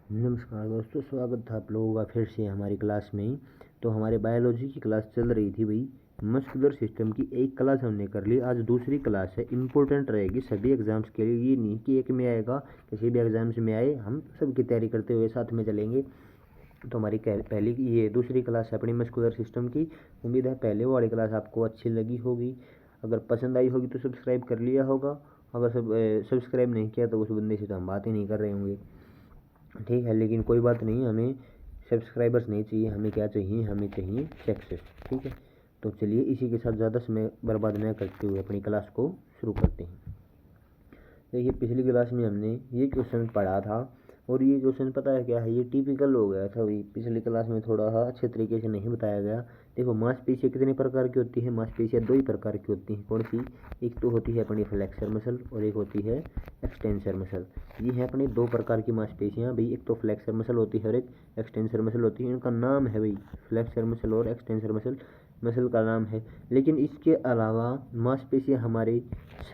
नमस्कार दोस्तों, स्वागत था आप लोगों का फिर से हमारी क्लास में। तो हमारे बायोलॉजी की क्लास चल रही थी भाई। मस्कुलर सिस्टम की एक क्लास हमने कर ली, आज दूसरी क्लास है। इम्पोर्टेंट रहेगी सभी एग्जाम्स के लिए, ये नहीं कि एक में आएगा, किसी भी एग्जाम्स में आए। हम सबकी तैयारी करते हुए साथ में चलेंगे। तो हमारी पहली ये दूसरी क्लास है अपनी मस्कुलर सिस्टम की। उम्मीद है पहले वाली क्लास आपको अच्छी लगी होगी। अगर पसंद आई होगी तो सब्सक्राइब कर लिया होगा। अगर सब्सक्राइब नहीं किया तो उस बंदे से तो हम बात ही नहीं कर रहे होंगे, ठीक है। लेकिन कोई बात नहीं, हमें सब्सक्राइबर्स नहीं चाहिए, हमें क्या चाहिए, हमें चाहिए सक्सेस, ठीक है। तो चलिए इसी के साथ ज़्यादा समय बर्बाद न करते हुए अपनी क्लास को शुरू करते हैं। देखिए पिछली क्लास में हमने ये क्वेश्चन पढ़ा था, और ये क्वेश्चन पता है क्या है, ये टिपिकल हो गया था भाई। पिछली क्लास में थोड़ा अच्छे तरीके से नहीं बताया गया। देखो मांसपेशियाँ कितने प्रकार की होती है, मांसपेशियाँ दो ही प्रकार की होती हैं। कौन सी? एक तो होती है अपनी फ्लेक्सर मसल और एक होती है एक्सटेंसर मसल। ये है अपनी दो प्रकार की मांसपेशियाँ भाई। एक तो फ्लेक्सर मसल होती है और एक एक्सटेंसर मसल होती है। इनका नाम है भाई, फ्लेक्सर मसल और एक्सटेंसर मसल मसल का नाम है। लेकिन इसके अलावा मांसपेशियाँ हमारे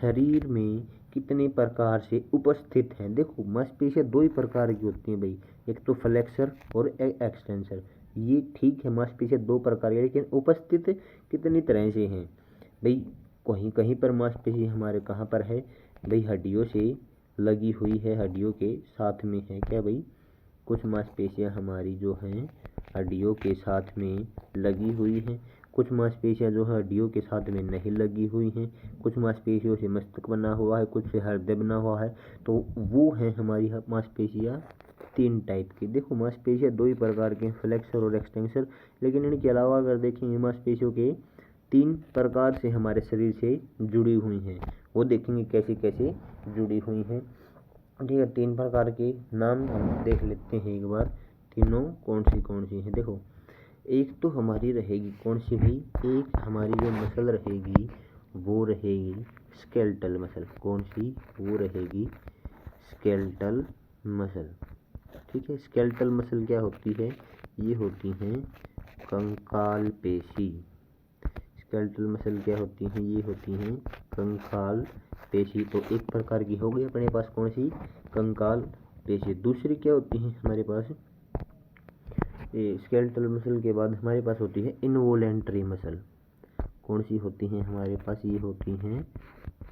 शरीर में कितने प्रकार से उपस्थित हैं? देखो मांसपेशियाँ दो ही प्रकार की होती हैं भाई, एक तो फ्लेक्सर और एक्सटेंसर। ये ठीक है, मांसपेशियाँ दो प्रकार की, लेकिन उपस्थित कितनी तरह से हैं भाई? कहीं कहीं पर मांसपेशी हमारे कहाँ पर है भाई? हड्डियों से लगी हुई है, हड्डियों के साथ में है क्या भाई? कुछ मांसपेशियाँ हमारी जो हैं हड्डियों के साथ में लगी हुई हैं। कुछ मांसपेशियाँ जो है हड्डियों के साथ में नहीं लगी हुई हैं। कुछ मांसपेशियों से मस्तक बना हुआ है, कुछ से हृदय बना हुआ है। तो वो हैं हमारी मांसपेशियाँ तीन टाइप की। देखो मांसपेशियाँ दो ही प्रकार के, फ्लेक्सर और एक्सटेंसर। लेकिन इनके अलावा अगर देखेंगे मांसपेशियों के तीन प्रकार से हमारे शरीर से जुड़ी हुई हैं, वो देखेंगे कैसे कैसे जुड़ी हुई हैं, ठीक है। तीन प्रकार के नाम हम देख लेते हैं एक बार, तीनों कौन सी हैं। देखो एक तो हमारी रहेगी कौन सी भी, एक हमारी जो मसल रहेगी वो रहेगी स्केलेटल मसल। कौन सी? वो रहेगी स्केलेटल मसल, ठीक है। स्केलेटल मसल क्या होती है? ये होती हैं कंकाल पेशी। स्केलेटल मसल क्या होती हैं? ये होती हैं कंकाल पेशी। तो एक प्रकार की हो गई अपने पास कौन सी? कंकाल पेशी। दूसरी क्या होती है हमारे पास? स्केलेटल मसल के बाद हमारे पास होती है इनवोलेंट्री मसल। कौन सी होती हैं हमारे पास? ये होती हैं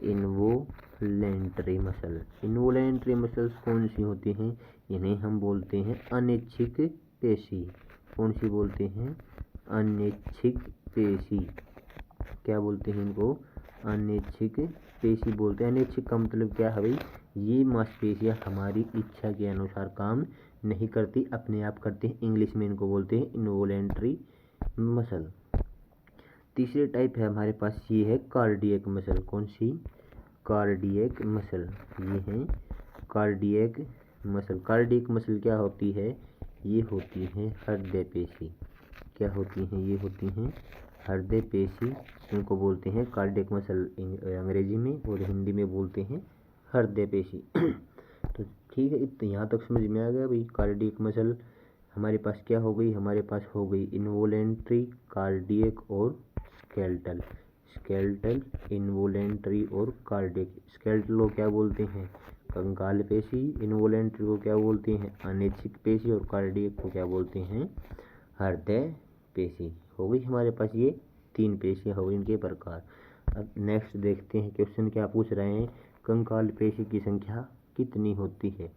इनवोलेंट्री मसल। इनवोलेंट्री मसल्स कौन सी होती हैं? इन्हें हम बोलते हैं अनैच्छिक पेशी। कौन सी बोलते हैं? अनैच्छिक पेशी। क्या बोलते हैं इनको? अनैच्छिक पेशी बोलते हैं। अनैच्छिक का मतलब क्या है भाई? ये मांसपेशियाँ हमारी इच्छा के अनुसार काम नहीं करती, अपने आप करते हैं। इंग्लिश में इनको बोलते हैं इनवोलेंट्री मसल। तीसरे टाइप है हमारे पास, ये है कार्डियक मसल। कौन सी? Cardiac muscle. ये है कार्डियक मसल। कार्डियक मसल क्या होती है? ये होती है हृदय पेशी। क्या होती हैं? ये होती हैं हृदय पेशी। इनको बोलते हैं कार्डियक मसल अंग्रेजी में, और हिंदी में बोलते हैं हृदय पेशी। तो ठीक है, इतना यहाँ तक समझ में आ गया भाई। कार्डियक मसल हमारे पास क्या हो गई? हमारे पास हो गई इनवोलेंट्री, कार्डियक और स्केलेटल। स्केलेटल, इनवोलेंट्री और कार्डियक। स्केलेटल को क्या बोलते हैं? कंकाल पेशी। इनवोलेंट्री को क्या बोलते हैं? अनैच्छिक पेशी। और कार्डियक को क्या बोलते हैं? हृदय पेशी। हो गई हमारे पास ये तीन पेशियाँ हो गई, इनके प्रकार। अब नेक्स्ट देखते हैं क्वेश्चन क्या पूछ रहे हैं। कंकाल पेशी की संख्या कितनी होती है?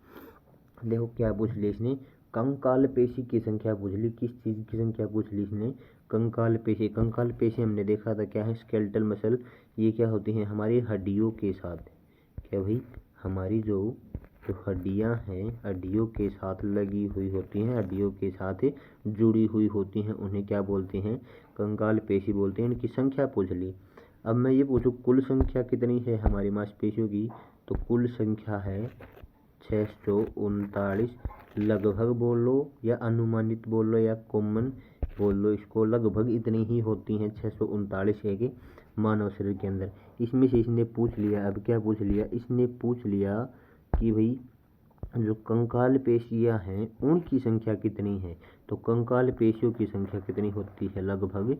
देखो क्या पूछ ली इसने, कंकाल पेशी की संख्या पूछ ली। किस चीज़ की संख्या पूछ ली इसने? कंकाल पेशी। कंकाल पेशी हमने देखा था क्या है? Skeletal muscle. ये क्या होती हैं? हमारी हड्डियों के साथ। क्या भाई? हमारी जो हड्डियां हैं हड्डियों के साथ लगी हुई होती हैं, हड्डियों के साथ जुड़ी हुई होती हैं, उन्हें क्या बोलते हैं? कंकाल पेशी बोलते हैं। इनकी संख्या पूछ ली। अब मैं ये पूछूं कुल संख्या कितनी है हमारी मांसपेशियों की? तो कुल संख्या है 639। लगभग बोल लो या अनुमानित बोल लो या कॉमन बोल लो, इसको लगभग इतनी ही होती हैं 639 है कि मानव शरीर के अंदर। इसमें से इसने पूछ लिया, अब क्या पूछ लिया इसने? पूछ लिया कि भाई जो कंकाल पेशियाँ हैं उनकी संख्या कितनी है। तो कंकाल पेशियों की संख्या कितनी होती है? लगभग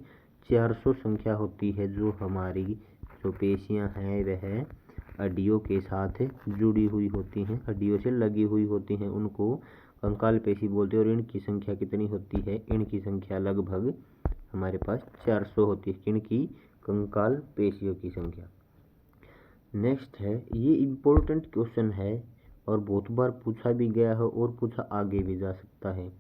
400 संख्या होती है। जो हमारी जो पेशियाँ हैं वह हड्डियों के साथ जुड़ी हुई होती हैं, हड्डियों से लगी हुई होती हैं, उनको कंकाल पेशी बोलते हैं। और इनकी संख्या कितनी होती है? इनकी संख्या लगभग हमारे पास 400 होती है। इनकी कंकाल पेशियों की संख्या। नेक्स्ट है, ये इम्पोर्टेंट क्वेश्चन है और बहुत बार पूछा भी गया है और पूछा आगे भी जा सकता है।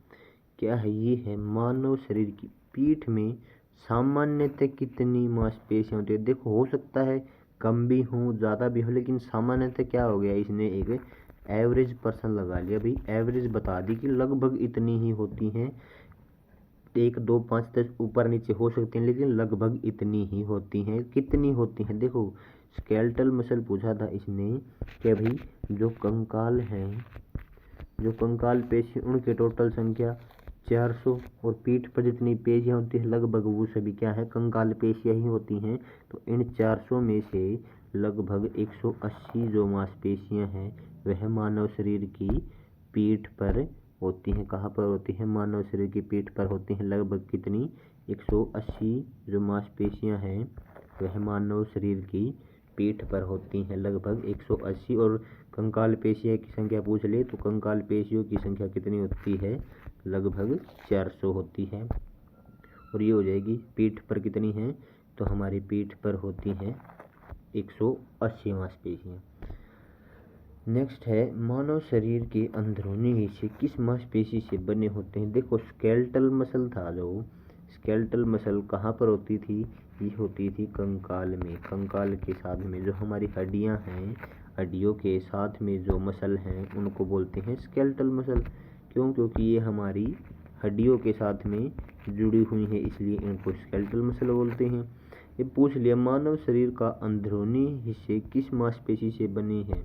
क्या है? ये है मानव शरीर की पीठ में सामान्यतः कितनी मांसपेशियां होती है? देखो, हो सकता है कम भी हो, ज़्यादा भी हो, लेकिन सामान्यतः क्या हो गया, इसने एक एवरेज पर्सन लगा लिया भाई, एवरेज बता दी कि लगभग इतनी ही होती हैं। 1, 2, 5, 10 ऊपर नीचे हो सकते हैं, लेकिन लगभग इतनी ही होती हैं। कितनी होती हैं? देखो, स्केलेटल मसल पूछा था इसने कि भाई जो कंकाल हैं, जो कंकाल पेशी, उनके टोटल संख्या 400 और पीठ पर जितनी पेशियाँ होती है लगभग वो सभी क्या है? कंकाल पेशियाँ ही होती हैं। तो इन 400 में से लगभग 180 जो मांसपेशियाँ हैं वह मानव शरीर की पीठ पर होती हैं। कहाँ पर होती हैं? मानव शरीर की पीठ पर होती हैं। लगभग कितनी? 180 जो मांसपेशियाँ हैं वह मानव शरीर की पीठ पर होती हैं, लगभग 180। और कंकाल पेशियों की संख्या पूछ ले तो कंकाल पेशियों की संख्या कितनी होती है? लगभग 400 होती है। और ये हो जाएगी पीठ पर कितनी है? तो हमारी पीठ पर होती हैं 180 मांसपेशियाँ। नेक्स्ट है, मानव शरीर के अंदरूनी हिस्से किस मांसपेशी से बने होते हैं? देखो, स्केलेटल मसल था, जो स्केलेटल मसल कहाँ पर होती थी? ये होती थी कंकाल में। कंकाल के साथ में जो हमारी हड्डियाँ हैं, हड्डियों के साथ में जो मसल हैं उनको बोलते हैं स्केलेटल मसल। क्यों? क्योंकि ये हमारी हड्डियों के साथ में जुड़ी हुई है, इसलिए इनको स्केलेटल मसल बोलते हैं। ये पूछ लिया, मानव शरीर का अंदरूनी हिस्से किस मांसपेशी से बने हैं?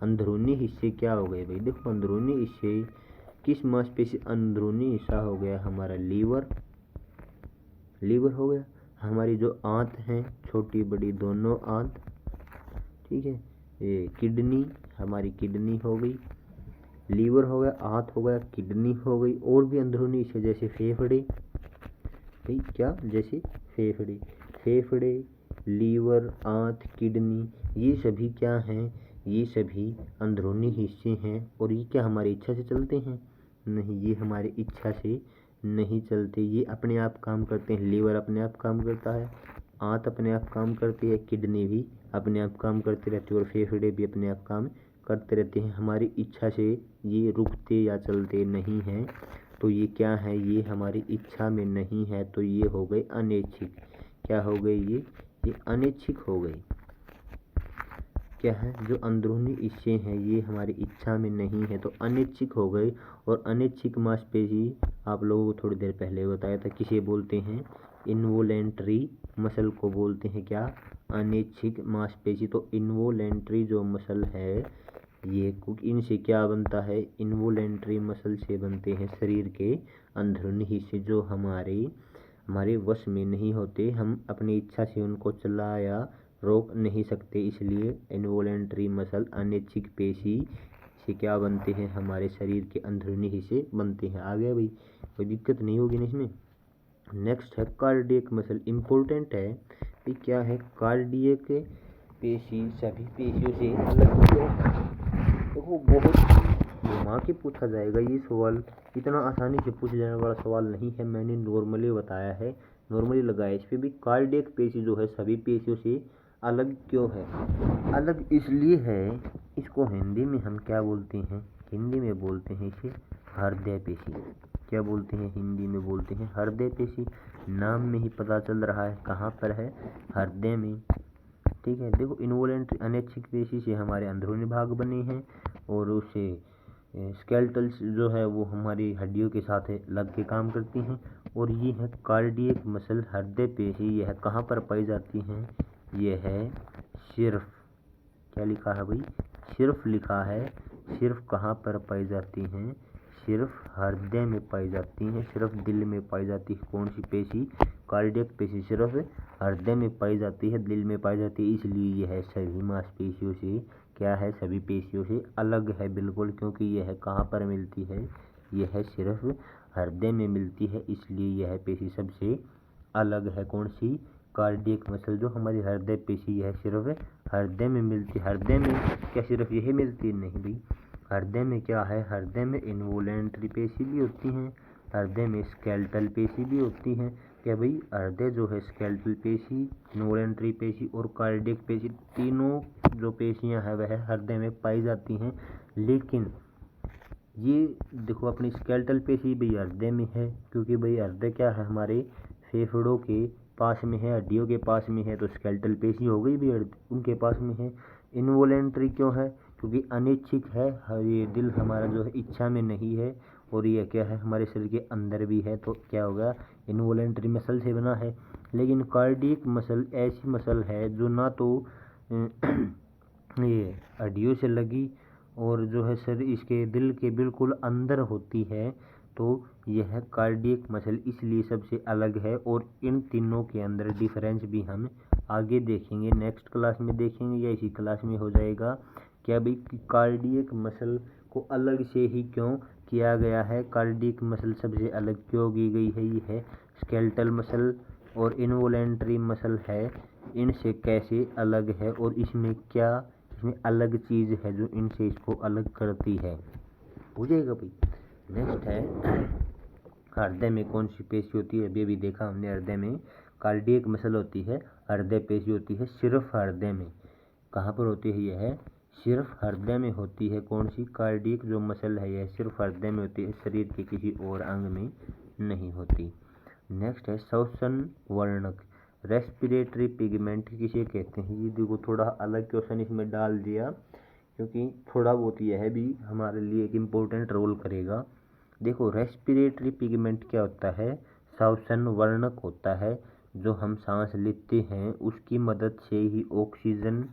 अंदरूनी हिस्से क्या हो गए भाई? देखो, अंदरूनी हिस्से किस मांसपेशी? अंदरूनी हिस्सा हो गया हमारा लीवर, लीवर हो गया। हमारी जो आंत हैं, छोटी बड़ी दोनों आंत, ठीक है। ये किडनी, हमारी किडनी हो गई, लीवर हो गया, आंत हो गया, किडनी हो गई। और भी अंदरूनी हिस्से जैसे फेफड़े, भाई क्या? जैसे फेफड़े, फेफड़े, लीवर, आंत, किडनी, ये सभी क्या हैं? ये सभी अंदरूनी हिस्से हैं। और ये क्या हमारी इच्छा से चलते हैं? नहीं, ये हमारी इच्छा से नहीं चलते, ये अपने आप काम करते हैं। लीवर अपने आप काम करता है, आंत अपने आप काम करती है, किडनी भी अपने आप काम करती रहती है और फेफड़े भी अपने आप काम करते रहते हैं। हमारी इच्छा से ये रुकते या चलते नहीं हैं। तो ये क्या है? ये हमारी इच्छा में नहीं है, तो ये हो गए अनैच्छिक। क्या हो गए ये अनैच्छिक हो गए। क्या है? जो अंदरूनी हिस्से हैं ये हमारी इच्छा में नहीं है, तो अनैच्छिक हो गए। और अनैच्छिक मांसपेशी आप लोगों को थोड़ी देर पहले बताया था, किसे बोलते हैं? इनवोलेंट्री मसल को बोलते हैं क्या? अनैच्छिक मांसपेशी। तो इनवोलेंट्री जो मसल है ये, इनसे क्या बनता है? इनवोलेंट्री मसल से बनते हैं शरीर के अंदरूनी हिस्से जो हमारे वश में नहीं होते, हम अपनी इच्छा से उनको चला या रोक नहीं सकते, इसलिए इनवोलेंट्री मसल अनैच्छिक पेशी से क्या बनते हैं? हमारे शरीर के अंदरूनी हिस्से बनते हैं। आ गया भाई, कोई दिक्कत नहीं होगी ना इसमें। नेक्स्ट है कार्डियक मसल, इम्पोर्टेंट है। ये क्या है? कार्डियक पेशी सभी पेशियों से अलग क्यों है? देखो, बहुत घुमा के पूछा जाएगा ये सवाल, इतना आसानी से पूछा जाने वाला सवाल नहीं है। मैंने नॉर्मली बताया है, नॉर्मली लगाया इस पर भी। कार्डियक पेशी जो है सभी पेशियों से अलग क्यों है? अलग इसलिए है, इसको हिंदी में हम क्या बोलते हैं? हिंदी में बोलते हैं इसे हृदय पेशी। क्या बोलते हैं? हिंदी में बोलते हैं हृदय पेशी। नाम में ही पता चल रहा है कहाँ पर है? हृदय में, ठीक है। देखो, इनवोलेंट्री अनैच्छिक पेशी से हमारे अंदरूनी भाग बने हैं और उसे स्केलेटल्स जो है वो हमारी हड्डियों के साथ लग के काम करती हैं। और ये है कार्डियक मसल, हृदय पेशी। यह कहाँ पर पाई जाती हैं? यह है सिर्फ, क्या लिखा है भाई? सिर्फ लिखा है। सिर्फ कहाँ पर पाई जाती हैं? सिर्फ हृदय में पाई जाती हैं, सिर्फ दिल में पाई जाती है। कौन सी पेशी? कार्डियक पेशी सिर्फ हृदय में पाई जाती है, दिल में पाई जाती है। इसलिए यह सभी मांसपेशियों से क्या है? सभी पेशियों से अलग है बिल्कुल, क्योंकि यह कहाँ पर मिलती है? यह सिर्फ हृदय में मिलती है, इसलिए यह पेशी सबसे अलग है। कौन सी? कार्डियक मसल जो हमारी हृदय पेशी है सिर्फ हृदय में मिलती है। हृदय में क्या सिर्फ यही मिलती है? नहीं भाई, हृदय में क्या है, हृदय में इन्वोलेंट्री पेशी भी होती हैं, हृदय में स्केलेटल पेशी भी होती हैं। क्या भाई, हृदय जो है स्केलेटल पेशी, इन्वोलेंट्री पेशी और कार्डियक पेशी तीनों जो पेशियां हैं वह हृदय में पाई जाती हैं। लेकिन ये देखो अपनी स्केलेटल पेशी भी हृदय में है, क्योंकि भाई हृदय क्या है, हमारे फेफड़ों के पास में है, हड्डियों के पास में है, तो स्केलेटल पेशी हो गई भी उनके पास में है। इनवॉलेंट्री क्यों है? क्योंकि अनैच्छिक है, ये दिल हमारा जो है इच्छा में नहीं है, और ये क्या है, हमारे शरीर के अंदर भी है, तो क्या होगा, इनवॉलेंट्री मसल से बना है। लेकिन कार्डियक मसल ऐसी मसल है जो ना तो ये हड्डियों से लगी और जो है शरीर इसके दिल के बिल्कुल अंदर होती है, तो यह कार्डियक मसल इसलिए सबसे अलग है। और इन तीनों के अंदर डिफरेंस भी हम आगे देखेंगे, नेक्स्ट क्लास में देखेंगे या इसी क्लास में हो जाएगा। क्या भाई, कार्डियक मसल को अलग से ही क्यों किया गया है, कार्डियक मसल सबसे अलग क्यों की गई है, ये है स्केलेटल मसल और इनवॉलेंट्री मसल है, इनसे कैसे अलग है और इसमें क्या, इसमें अलग चीज़ है जो इनसे इसको अलग करती है, हो जाएगा भाई। नेक्स्ट है हृदय में कौन सी पेशी होती है, अभी भी देखा हमने, हृदय में कार्डियक मसल होती है, हृदय पेशी होती है सिर्फ हृदय में। कहाँ पर होती है? यह है सिर्फ हृदय में होती है। कौन सी? कार्डियक जो मसल है यह सिर्फ हृदय में होती है, शरीर के किसी और अंग में नहीं होती। नेक्स्ट है श्वसन वर्णक, रेस्पिरेटरी पिगमेंट किसे कहते हैं? ये देखो थोड़ा अलग क्वेश्चन इसमें डाल दिया, क्योंकि थोड़ा बहुत यह भी हमारे लिए एक इम्पोर्टेंट रोल करेगा। देखो रेस्पिरेटरी पिगमेंट क्या होता है? श्वसन वर्णक होता है, जो हम सांस लेते हैं उसकी मदद से ही ऑक्सीजन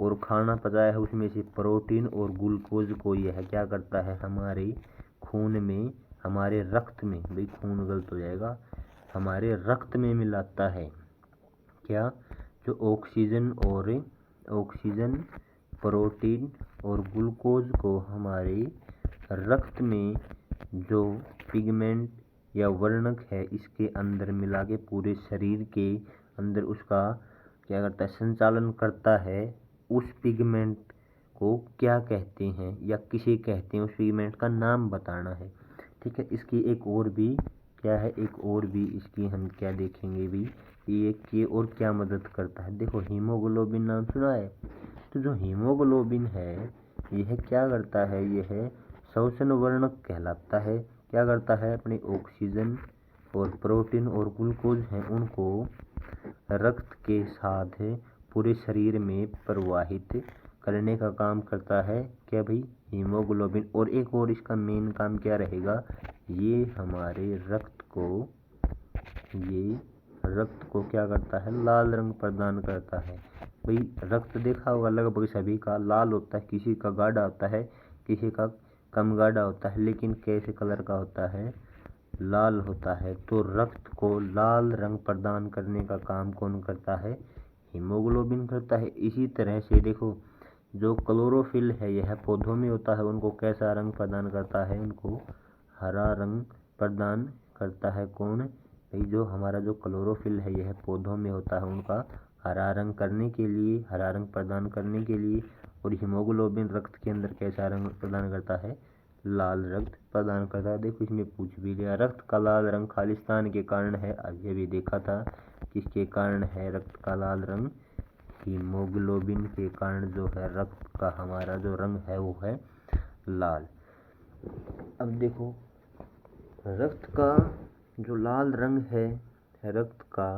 और खाना पचाया है उसमें से प्रोटीन और ग्लूकोज को यह क्या करता है, हमारे खून में, हमारे रक्त में, भाई खून गलत हो जाएगा, हमारे रक्त में मिलाता है। क्या? जो ऑक्सीजन प्रोटीन और ग्लूकोज को हमारे रक्त में जो पिगमेंट या वर्णक है इसके अंदर मिला के पूरे शरीर के अंदर उसका क्या करता है, संचालन करता है। उस पिगमेंट को क्या कहते हैं या किसे कहते हैं, उस पिगमेंट का नाम बताना है। ठीक है, इसकी एक और भी क्या है, एक और भी इसकी हम क्या देखेंगे भी, ये और क्या मदद करता है। देखो हीमोग्लोबिन नाम सुना है, तो जो हीमोग्लोबिन है यह क्या करता है, यह श्वसन वर्णक कहलाता है। क्या करता है, अपने ऑक्सीजन और प्रोटीन और ग्लूकोज हैं उनको रक्त के साथ पूरे शरीर में प्रवाहित करने का काम करता है। क्या भाई, हीमोग्लोबिन। और एक और इसका मेन काम क्या रहेगा, ये हमारे रक्त को क्या करता है, लाल रंग प्रदान करता है। भाई रक्त देखा होगा लगभग सभी का लाल होता है, किसी का गाढ़ा होता है, किसी का कम गाढ़ा होता है, लेकिन कैसे कलर का होता है, लाल होता है। तो रक्त को लाल रंग प्रदान करने का काम कौन करता है, हीमोग्लोबिन करता है। इसी तरह से देखो जो क्लोरोफिल है यह पौधों में होता है, उनको कैसा रंग प्रदान करता है, उनको हरा रंग प्रदान करता है। कौन? भाई जो हमारा जो क्लोरोफिल है यह पौधों में होता है, उनका हरा रंग करने के लिए, हरा रंग प्रदान करने के लिए। और हीमोग्लोबिन रक्त के अंदर कैसा रंग प्रदान करता है, लाल रक्त प्रदान करता है। देखो इसमें पूछ भी लिया, रक्त का लाल रंग खालिस्तान के कारण है, आगे भी देखा था किसके कारण है रक्त का लाल रंग, हीमोग्लोबिन के कारण जो है रक्त का हमारा जो रंग है वो है लाल। अब देखो रक्त का जो लाल रंग है, रक्त का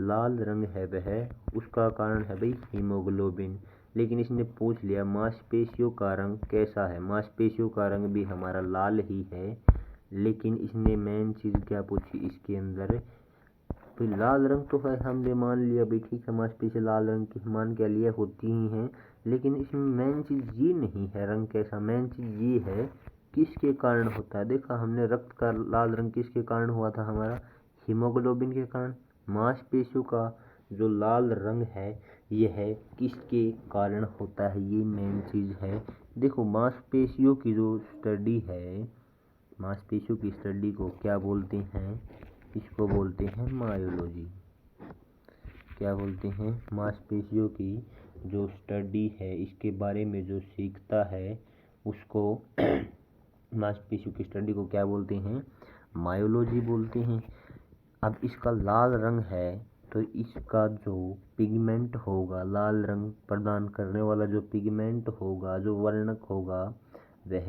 लाल रंग है वह उसका कारण है भाई हीमोग्लोबिन। लेकिन इसने पूछ लिया मांसपेशियों का रंग कैसा है, मांसपेशियों का रंग भी हमारा लाल ही है, लेकिन इसने मेन चीज़ क्या पूछी इसके अंदर, तो लाल रंग तो है, हमने मान लिया भाई ठीक है, मांसपेशी लाल रंग की मान के लिए होती ही हैं, लेकिन इसमें मेन चीज़ ये नहीं है रंग कैसा, मेन चीज़ ये है किसके कारण होता है। देखा हमने रक्त का लाल रंग किसके कारण हुआ था, हमारा हीमोग्लोबिन के कारण। मांसपेशियों का जो लाल रंग है यह किसके कारण होता है, ये मेन चीज़ है। देखो मांसपेशियों की जो स्टडी है, मांसपेशियों की स्टडी को क्या बोलते हैं, इसको बोलते हैं मायोलॉजी। क्या बोलते हैं, मांसपेशियों की जो स्टडी है, इसके बारे में जो सीखता है उसको मांसपेशियों की स्टडी को क्या बोलते हैं, मायोलॉजी बोलते हैं। अब इसका लाल रंग है तो इसका जो पिगमेंट होगा, लाल रंग प्रदान करने वाला जो पिगमेंट होगा, जो वर्णक होगा, वह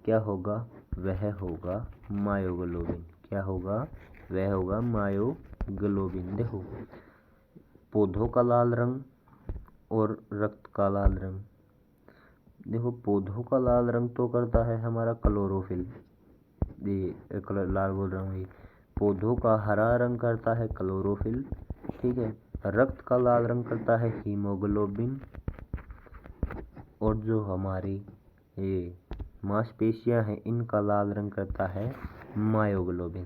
क्या होगा, वह होगा मायोग्लोबिन। क्या होगा, वह होगा मायोग्लोबिन। देखो पौधों का लाल रंग और रक्त का लाल रंग, देखो पौधों का लाल रंग तो करता है हमारा क्लोरोफिल, ये कलर लाल बोल रहा हूँ, ये पौधों का हरा रंग करता है क्लोरोफिल, ठीक है। रक्त का लाल रंग करता है हीमोग्लोबिन, और जो हमारी ये मांसपेशियां हैं इनका लाल रंग करता है मायोग्लोबिन।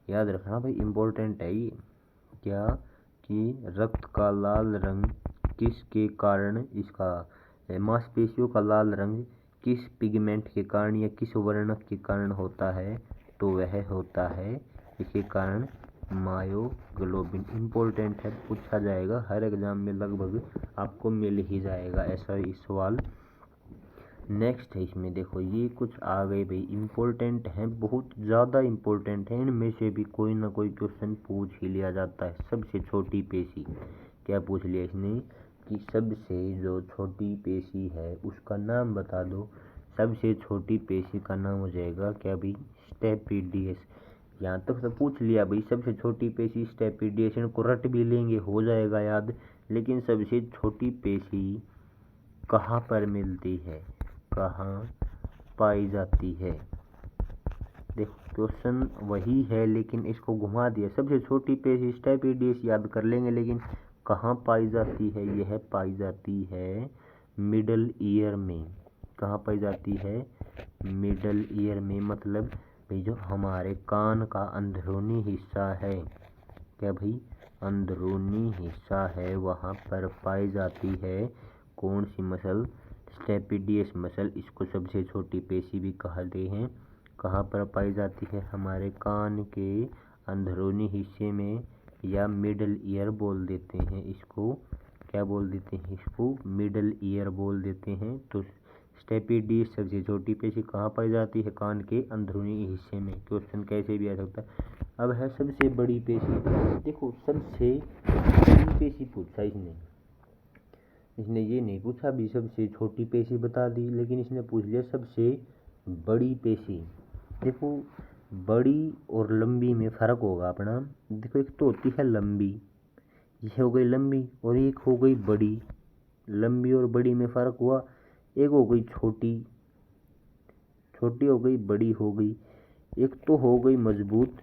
याद रखना भाई, इम्पोर्टेंट है ये, क्या कि रक्त का लाल रंग किसके कारण, इसका मांसपेशियों का लाल रंग किस पिगमेंट के कारण या किस वर्णक के कारण होता है, तो वह होता है इसके कारण मायोग्लोबिन। इम्पोर्टेंट है, पूछा जाएगा हर एग्जाम में, लगभग आपको मिल ही जाएगा ऐसा ही सवाल। नेक्स्ट है इसमें, देखो ये कुछ आ गए भाई, इम्पोर्टेंट हैं, बहुत ज़्यादा इम्पोर्टेंट है, इनमें से भी कोई ना कोई क्वेश्चन पूछ ही लिया जाता है। सबसे छोटी पेशी, क्या पूछ लिया इसने कि सबसे जो छोटी पेशी है उसका नाम बता दो। सबसे छोटी पेशी का नाम हो जाएगा क्या भाई, स्टेपिडियस। यहाँ तक तो पूछ लिया भाई, सबसे छोटी पेशी स्टेपिडियस, इनको रट भी लेंगे हो जाएगा याद। लेकिन सबसे छोटी पेशी कहाँ पर मिलती है, कहाँ पाई जाती है, देखो क्वेश्चन वही है लेकिन इसको घुमा दिया। सबसे छोटी पेशी स्टेपिडियस याद कर लेंगे, लेकिन कहाँ पाई जाती है, यह पाई जाती है मिडल ईयर में। कहाँ पाई जाती है, मिडल ईयर में, मतलब भाई जो हमारे कान का अंदरूनी हिस्सा है, क्या भाई अंदरूनी हिस्सा है, वहाँ पर पाई जाती है कौन सी मसल, स्टेपिडियस मसल। इसको सबसे छोटी पेशी भी कहते हैं। कहाँ पर पाई जाती है, हमारे कान के अंदरूनी हिस्से में, या मिडल ईयर बोल देते हैं इसको। क्या बोल देते हैं इसको, मिडल ईयर बोल देते हैं। तो स्टेपिडियस सबसे छोटी पेशी कहाँ पाई जाती है, कान के अंदरूनी हिस्से में। क्वेश्चन कैसे भी आ सकता है। अब है सबसे बड़ी पेशी, देखो सबसे बड़ी पेशी पूछा इसने ये नहीं पूछा भी सबसे छोटी पेशी बता दी, लेकिन इसने पूछ लिया सबसे बड़ी पेशी। देखो बड़ी और लंबी में फ़र्क होगा अपना। देखो एक तो होती है लंबी, ये हो गई लंबी, और एक हो गई बड़ी। लंबी और बड़ी में फ़र्क हुआ, एक हो गई छोटी, छोटी हो गई, बड़ी हो गई। एक तो हो गई मजबूत,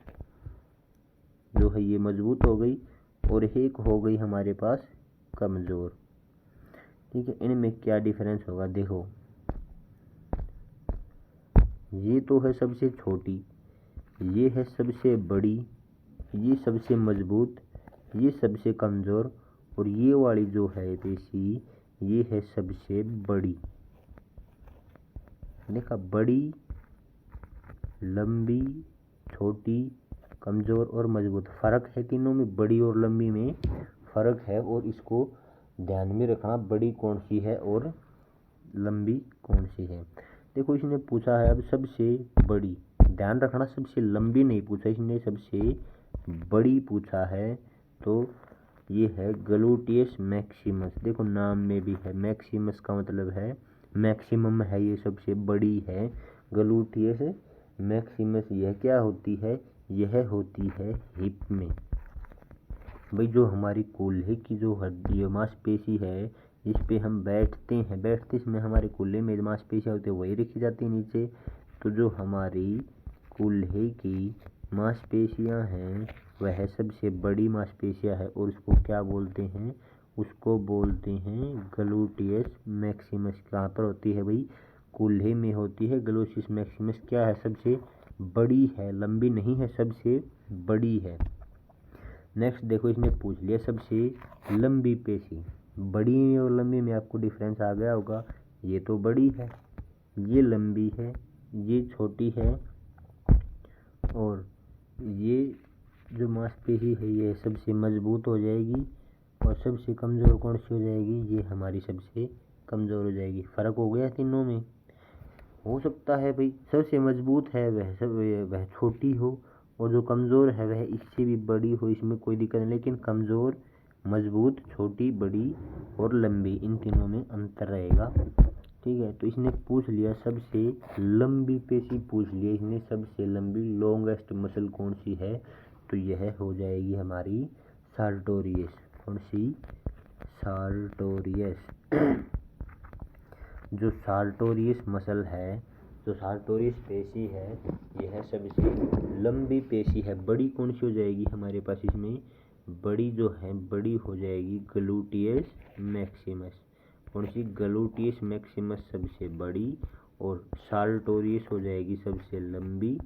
जो है ये मजबूत हो गई, और एक हो गई हमारे पास कमज़ोर। ठीक है, इनमें क्या डिफरेंस होगा, देखो ये तो है सबसे छोटी, ये है सबसे बड़ी, ये सबसे मजबूत, ये सबसे कमज़ोर, और ये वाली जो है पेशी ये है सबसे बड़ी। देखा, बड़ी, लंबी, छोटी, कमज़ोर और मजबूत, फ़र्क है तीनों में, बड़ी और लंबी में फ़र्क है, और इसको ध्यान में रखना, बड़ी कौन सी है और लंबी कौन सी है। देखो इसने पूछा है अब सबसे बड़ी, ध्यान रखना सबसे लंबी नहीं पूछा इसने, सबसे बड़ी पूछा है। तो ये है ग्लूटियस मैक्सिमस। देखो नाम में भी है, मैक्सिमस का मतलब है मैक्सिमम है, ये सबसे बड़ी है ग्लूटियस मैक्सिमस। यह क्या होती है, यह होती है हिप में। भाई जो हमारी कूल्हे की जो हड्डी मांसपेशी है, इस पे हम बैठते इसमें हमारे कूल्हे में मांसपेशियाँ होती है, वही रखी जाती है नीचे। तो जो हमारी कूल्हे की मांसपेशियाँ हैं वह सबसे बड़ी मांसपेशियाँ है, और उसको क्या बोलते हैं, उसको बोलते हैं ग्लूटियस मैक्सिमस। कहाँ पर होती है भाई, कूल्हे में होती है। ग्लूटियस मैक्सिमस क्या है, सबसे बड़ी है, लंबी नहीं है, सबसे बड़ी है। नेक्स्ट देखो इसने पूछ लिया सबसे लंबी पेशी। बड़ी और लंबी में आपको डिफरेंस आ गया होगा, ये तो बड़ी है, ये लंबी है, ये छोटी है, और ये जो मांसपेशी है ये सबसे मजबूत हो जाएगी, और सबसे कमज़ोर कौन सी हो जाएगी, ये हमारी सबसे कमज़ोर हो जाएगी। फ़र्क हो गया तीनों में। हो सकता है भाई सबसे मजबूत है वह छोटी हो, और जो कमज़ोर है वह इससे भी बड़ी हो, इसमें कोई दिक्कत नहीं। लेकिन कमज़ोर, मजबूत, छोटी, बड़ी और लंबी, इन तीनों में अंतर रहेगा। ठीक है, तो इसने पूछ लिया सबसे लंबी पेशी पूछ लिया इसने, सबसे लंबी लॉन्गेस्ट मसल कौन सी है, तो यह हो जाएगी हमारी सार्टोरियस। कौन सी, सार्टोरियस। जो सार्टोरियस मसल है, जो सार्टोरियस पेशी है, यह सबसे लंबी पेशी है। बड़ी कौन सी हो जाएगी हमारे पास इसमें, बड़ी जो है बड़ी हो जाएगी ग्लूटियस मैक्सिमस। कौन सी, ग्लूटियस मैक्सिमस सबसे बड़ी, और सार्टोरियस हो जाएगी सबसे लंबी।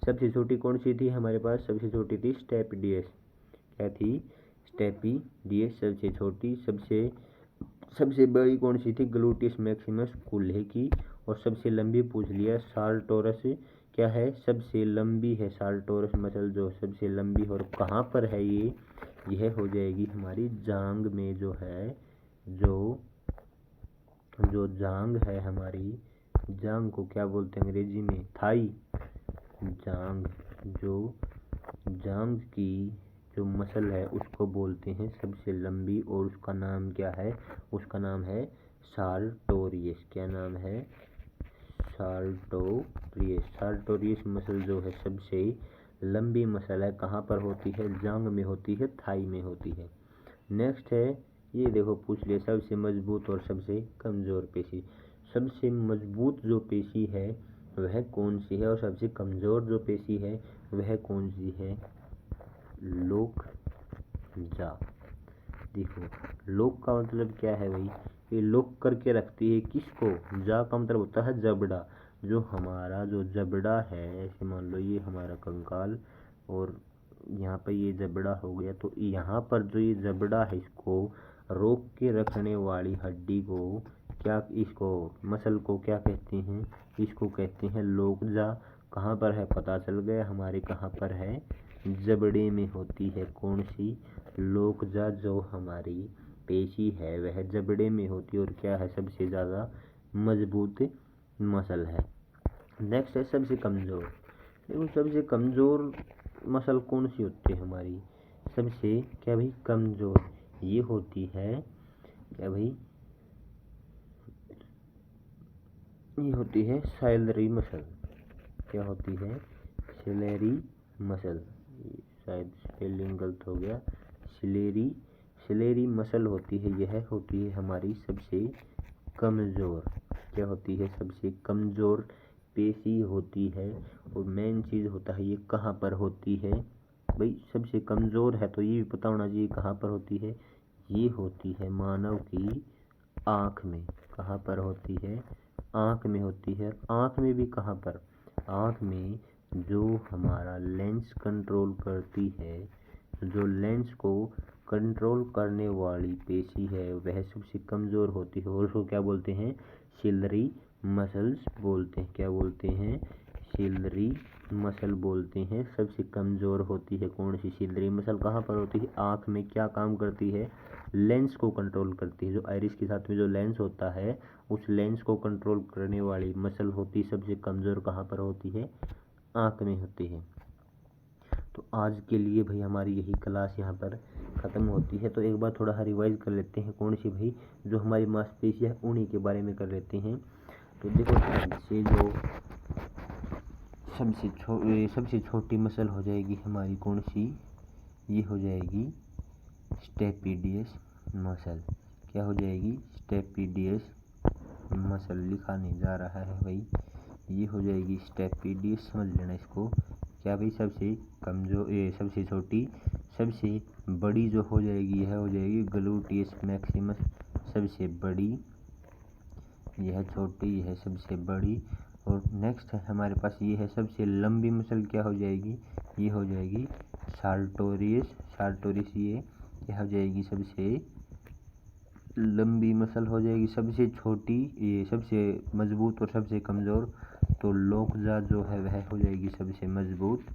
सबसे छोटी कौन सी थी हमारे पास, सबसे छोटी थी स्टेपिडियस। क्या थी, स्टेपिडियस सबसे छोटी। सबसे बड़ी कौन सी थी, ग्लूटियस मैक्सिमस कूल्हे की। और सबसे लंबी पूछ लिया सार्टोरस, क्या है, सबसे लंबी है सार्टोरस मसल जो सबसे लंबी है। और कहाँ पर है ये, यह हो जाएगी हमारी जांग में, जो है जो जांग है हमारी, जांग को क्या बोलते हैं अंग्रेजी में, थाई। जांग, जो जांग की जो मसल है उसको बोलते हैं सबसे लंबी, और उसका नाम क्या है, उसका नाम है सार्टोरियस। क्या नाम है, सार्टोरियस। सार्टोरियस मसल जो है सबसे लंबी मसल है। कहाँ पर होती है, जांग में होती है, थाई में होती है। नेक्स्ट है, ये देखो पूछ लिया सबसे मजबूत और सबसे कमज़ोर पेशी। सबसे मजबूत जो पेशी है वह कौन सी है, और सबसे कमज़ोर जो पेशी है वह कौन सी है, लोकजा। देखो लोक का मतलब क्या है भाई, ये लोक करके रखती है किसको, जा का मतलब होता है जबड़ा। जो हमारा जो जबड़ा है, ऐसे मान लो ये हमारा कंकाल और यहाँ पर ये जबड़ा हो गया, तो यहाँ पर जो ये जबड़ा है इसको रोक के रखने वाली हड्डी को क्या, इसको मसल को क्या कहते हैं, इसको कहते हैं लोकजा। कहाँ पर है पता चल गया, हमारे कहाँ पर है, जबड़े में होती है। कौन सी, लोकजा जो हमारी पेशी है वह जबड़े में होती है, और क्या है सबसे ज़्यादा मजबूत मसल है। नेक्स्ट है सबसे कमज़ोर। देखो सबसे कमज़ोर मसल कौन सी होती है हमारी, सबसे क्या भाई कमज़ोर, ये होती है क्या भाई, ये होती है सैलरी मसल। क्या होती है, सिलेरी मसल, शायद स्पेलिंग गलत हो गया, सिलेरी मसल होती है। यह होती है हमारी सबसे कमज़ोर, क्या होती है, सबसे कमज़ोर पेशी होती है। और मेन चीज़ होता है ये कहाँ पर होती है भाई, सबसे कमज़ोर है तो ये भी पता होना चाहिए कहाँ पर होती है। ये होती है मानव की आँख में। कहाँ पर होती है, आँख में होती है। आँख में भी कहाँ पर, आँख में जो हमारा लेंस कंट्रोल करती है, जो लेंस को कंट्रोल करने वाली पेशी है वह सबसे कमज़ोर होती है, और उसको क्या बोलते हैं, सिलरी मसल्स बोलते हैं। क्या बोलते हैं, सिलरी मसल बोलते हैं। सबसे कमज़ोर होती है कौन सी, सिलरी मसल। कहाँ पर होती है, आँख में। क्या काम करती है, लेंस को कंट्रोल करती है। जो आइरिस के साथ में जो लेंस होता है उस लेंस को कंट्रोल करने वाली मसल होती है सबसे कमज़ोर। कहाँ पर होती है, आँख में होती है। तो आज के लिए भाई हमारी यही क्लास यहाँ पर ख़त्म होती है। तो एक बार थोड़ा रिवाइज कर लेते हैं, कौन सी भाई, जो हमारी मांसपेशियाँ उन्हीं के बारे में कर लेते हैं। तो देखो सबसे छोटी मसल हो जाएगी हमारी कौन सी, ये हो जाएगी स्टेपिडियस मसल। क्या हो जाएगी, स्टेपिडियस मसल। लिखा नहीं जा रहा है भाई, ये हो जाएगी स्टेपिडियस, समझ लेना इसको। क्या भाई, सबसे कमज़ोर, ये सबसे छोटी। सबसे बड़ी जो हो जाएगी यह हो जाएगी ग्लूटियस मैक्सिमस, सबसे बड़ी। यह छोटी, यह सबसे बड़ी। और नेक्स्ट है हमारे पास ये है सबसे लंबी मसल। क्या हो जाएगी, ये हो जाएगी सार्टोरियस। ये क्या हो जाएगी, सबसे लंबी मसल हो जाएगी। सबसे छोटी, ये सबसे मजबूत और सबसे कमज़ोर, तो लोकजा जो है वह हो जाएगी सबसे मजबूत।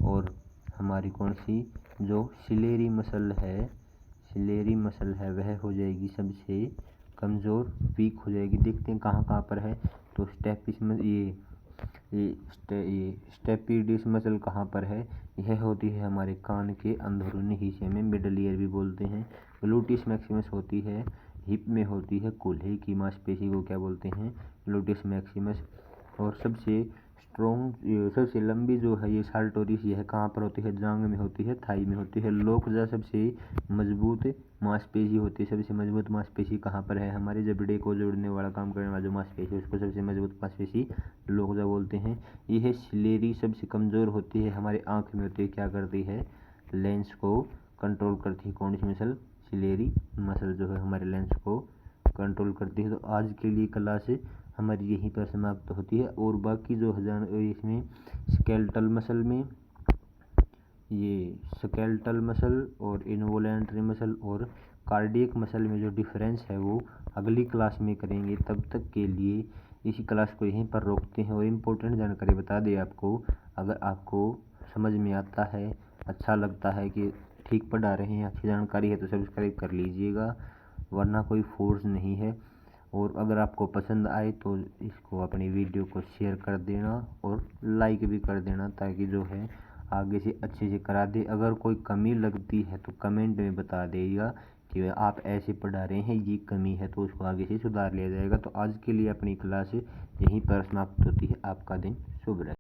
और हमारी कौन सी, जो सिलेरी मसल है, सिलेरी मसल है वह हो जाएगी सबसे कमज़ोर, वीक हो जाएगी। देखते हैं कहाँ कहाँ पर है। तो ये स्टेपिडिस मसल कहाँ पर है? यह होती है हमारे कान के अंदरूनी हिस्से में, मिडल ईयर भी बोलते हैं। ग्लूटिस मैक्सिमस होती है हिप में, होती है कूल्हे की मांसपेशी को क्या बोलते हैं? ग्लूटिस मैक्सिमस। और सबसे स्ट्रॉन्ग, सबसे लंबी जो है ये साल्टोरिस, यह कहाँ पर होती है? जांग में होती है, थाई में होती है। लोकजा सबसे मजबूत मांसपेशी होती है। सबसे मजबूत मांसपेशी कहाँ पर है? हमारे जबड़े को जोड़ने वाला काम करने वाला जो मांसपेशी है उसको सबसे मजबूत मांसपेशी लोकजा बोलते हैं। यह सिलेरी सबसे कमज़ोर होती है, हमारे आँख में होती है। क्या करती है? लेंस को कंट्रोल करती है। कौन सी मसल? सिलेरी मसल जो है हमारे लेंस को कंट्रोल करती है। तो आज के लिए क्लास हमारी यहीं पर समाप्त होती है। और बाकी जो इसमें स्केलेटल मसल में, ये स्केलेटल मसल और इनवॉलेंट्री मसल और कार्डियक मसल में जो डिफरेंस है वो अगली क्लास में करेंगे। तब तक के लिए इसी क्लास को यहीं पर रोकते हैं। और इम्पोर्टेंट जानकारी बता दें आपको, अगर आपको समझ में आता है, अच्छा लगता है कि ठीक पढ़ा रहे हैं, अच्छी जानकारी है, तो सब्सक्राइब कर लीजिएगा, वरना कोई फोर्स नहीं है। और अगर आपको पसंद आए तो इसको, अपनी वीडियो को शेयर कर देना और लाइक भी कर देना, ताकि जो है आगे से अच्छे से करा दे। अगर कोई कमी लगती है तो कमेंट में बता देगा कि आप ऐसे पढ़ा रहे हैं, ये कमी है, तो उसको आगे से सुधार लिया जाएगा। तो आज के लिए अपनी क्लास यहीं पर समाप्त होती है। आपका दिन शुभ रहे।